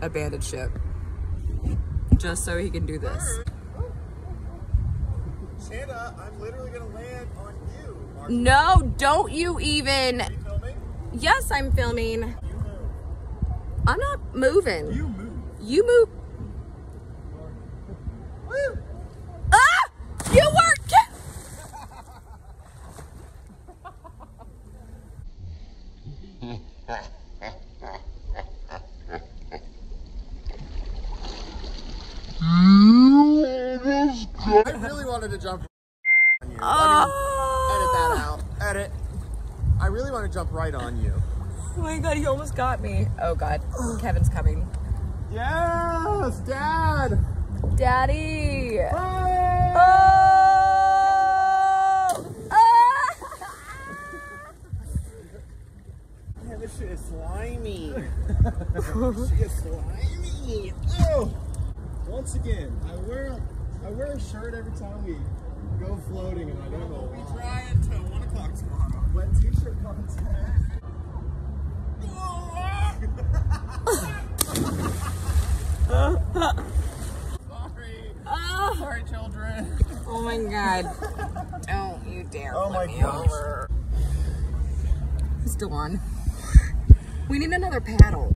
abandoned ship. Just so he can do this. Santa, I'm literally gonna land on you. No, don't you even. Are you filming? Yes, I'm filming. You move. I'm not moving. You move. You move. Woo! Ah! You weren't. I really wanted to jump on you. Edit that out. Edit. I really want to jump right on you. Oh my god, he almost got me. Oh god, Kevin's coming. Yes, Dad. Daddy. Bye. Oh! Ah! Man, this shit is slimy. This shit is slimy. Oh! Once again, I wear a shirt every time we go floating, and I don't know why. We'll be dry until 1 o'clock tomorrow. Wet t-shirt contest. Sorry. Sorry, children. Oh my god. Don't you dare. Oh my me gosh. over. It's still on. We need another paddle.